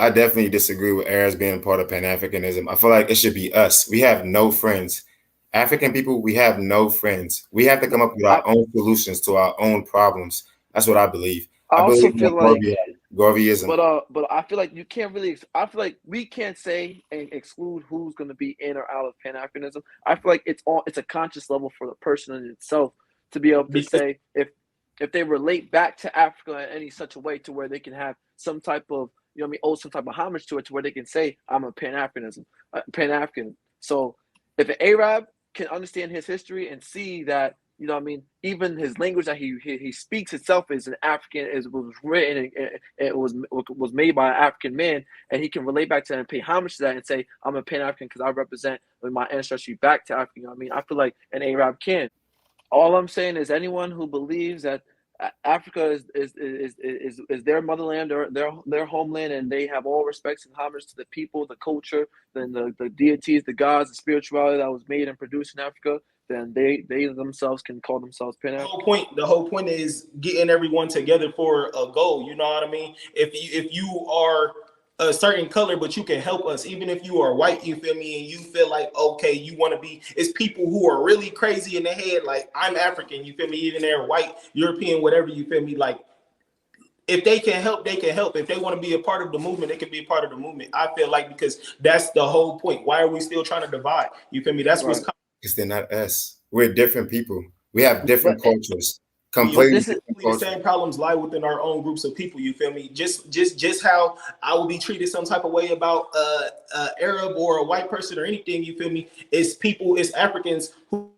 I definitely disagree with Arabs being part of Pan Africanism. I feel like it should be us. We have no friends. African people, we have no friends. We have to No, come up with I our own solutions to our own problems. That's what I believe. I I also believe in feel like, Garveyism. but I feel like you can't really. I feel like we can't say and exclude who's going to be in or out of Pan Africanism. I feel like it's a conscious level for the person in itself to be able to because say if they relate back to Africa in any such a way to where they can have some type of, you know what I mean, owe some type of homage to it, to where they can say I'm a Pan African. So if an Arab can understand his history and see that, you know what I mean, even his language that he speaks itself is an African, is was written, it was made by an African man, and he can relate back to that and pay homage to that and say I'm a Pan African because I represent my ancestry back to Africa. You know what I mean, I feel like an Arab can. All I'm saying is anyone who believes that Africa is their motherland or their homeland, and they have all respects and homage to the people, the culture, then the deities, the gods, the spirituality that was made and produced in Africa, then they themselves can call themselves Pan African. the whole point is getting everyone together for a goal. You know what I mean? If you are a certain color, but you can help us, even if you are white, you feel me, and you feel like okay, you want to be. It's people who are really crazy in the head, like I'm African, you feel me, even they're white, European, whatever, you feel me, like if they can help, they can help. If they want to be a part of the movement, they can be a part of the movement. I feel like because that's the whole point. Why are we still trying to divide? You feel me? That's what's Right. coming. Because they're not us. We're different people. We have But different cultures, but completely this is different The cultures. same problems lie within our own groups of people. You feel me? Just how I will be treated some type of way about Arab or a white person or anything. You feel me? It's people, it's Africans who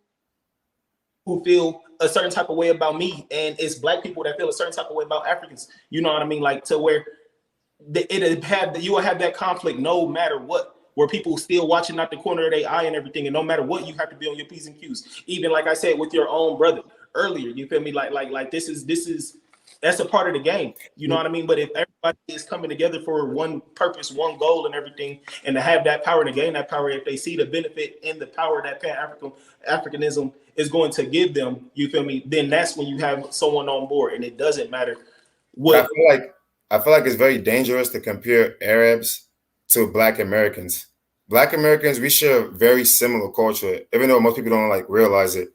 feel a certain type of way about me, and it's black people that feel a certain type of way about Africans. You know what I mean? Like to where you will have that conflict no matter what, where people still watching out the corner of their eye and everything, and no matter what, you have to be on your p's and q's. Even like I said with your own brother earlier, you feel me? Like this is that's a part of the game. You know what I mean? But if everybody is coming together for one purpose, one goal, and everything, and to have that power, to gain that power, if they see the benefit and the power that Africanism is going to give them, you feel me? Then that's when you have someone on board, and it doesn't matter But what. I feel like it's very dangerous to compare Arabs to Black Americans. Black Americans, we share very similar culture, even though most people don't like realize it.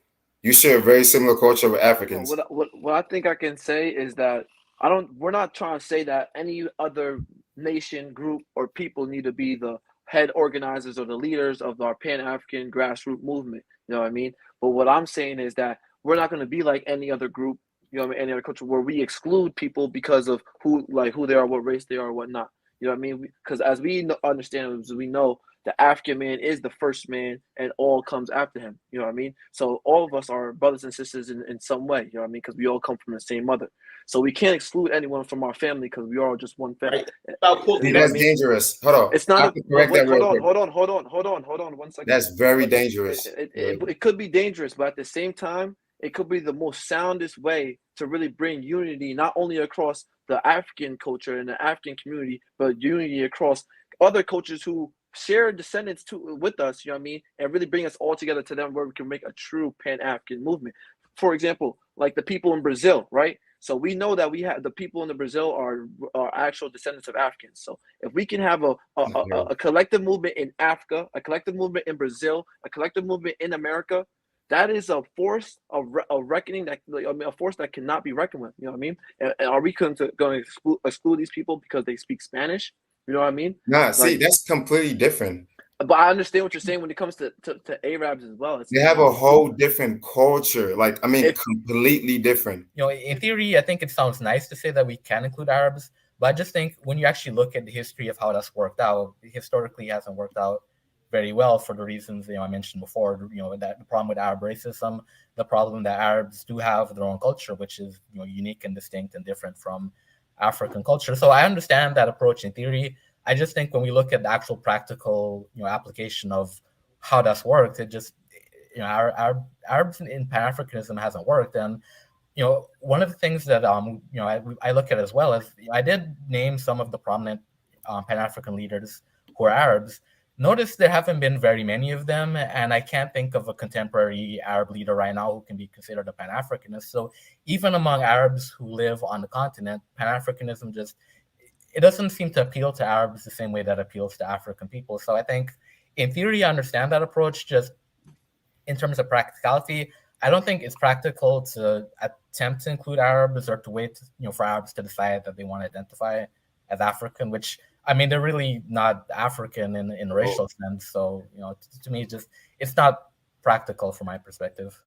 You share a very similar culture with no, Africans. what I think I can say is that I don't. We're not trying to say that any other nation, group, or people need to be the head organizers or the leaders of our Pan African grassroots movement. You know what I mean? But what I'm saying is that we're not going to be like any other group. You know what I mean? Any other culture where we exclude people because of who they are, what race they are, whatnot. You know what I mean? Because as we understand, as we know, the African man is the first man, and all comes after him. You know what I mean? So all of us are brothers and sisters in some way. You know what I mean? Because we all come from the same mother. So we can't exclude anyone from our family because we are all just one family. Right? About See, You know what I that's mean? dangerous. Hold on. It's not I have a. to But correct wait, that hold real on, quick. hold on 1 second. That's very But dangerous. it could be dangerous, but at the same time, it could be the most soundest way to really bring unity, not only across the African culture and the African community, but unity across other cultures who share descendants to with us. You know what I mean? And really bring us all together to them where we can make a true Pan African movement. For example, like the people in Brazil, right? So we know that we have the people in the Brazil are actual descendants of Africans. So if we can have a collective movement in Africa, a collective movement in Brazil, a collective movement in America, that is a force of reckoning that, I mean, a force that cannot be reckoned with. You know what I mean? And are we going to exclude these people because they speak Spanish? You know what I mean? Nah, see, Like, that's completely different. but I understand what you're saying when it comes to Arabs as well. They have a We whole different culture. Like, I mean, if completely different. In theory, I think it sounds nice to say that we can include Arabs, but I just think when you actually look at the history of how that's worked out, historically it hasn't worked out very well for the reasons I mentioned before. That the problem with Arab racism, the problem that Arabs do have their own culture, which is unique and distinct and different from African culture. So I understand that approach in theory. I just think when we look at the actual practical application of how that's worked, it just our Arabs in Pan Africanism hasn't worked. And one of the things that I look at as well is I did name some of the prominent Pan African leaders who are Arabs. Notice there haven't been very many of them, and I can't think of a contemporary Arab leader right now who can be considered a Pan Africanist. So even among Arabs who live on the continent, Pan Africanism just it doesn't seem to appeal to Arabs the same way that appeals to African people. So I think, in theory, I understand that approach. Just in terms of practicality, I don't think it's practical to attempt to include Arabs or to wait, for Arabs to decide that they want to identify as African, which, I mean, they're really not African in a racial sense. So, to me, just it's not practical from my perspective.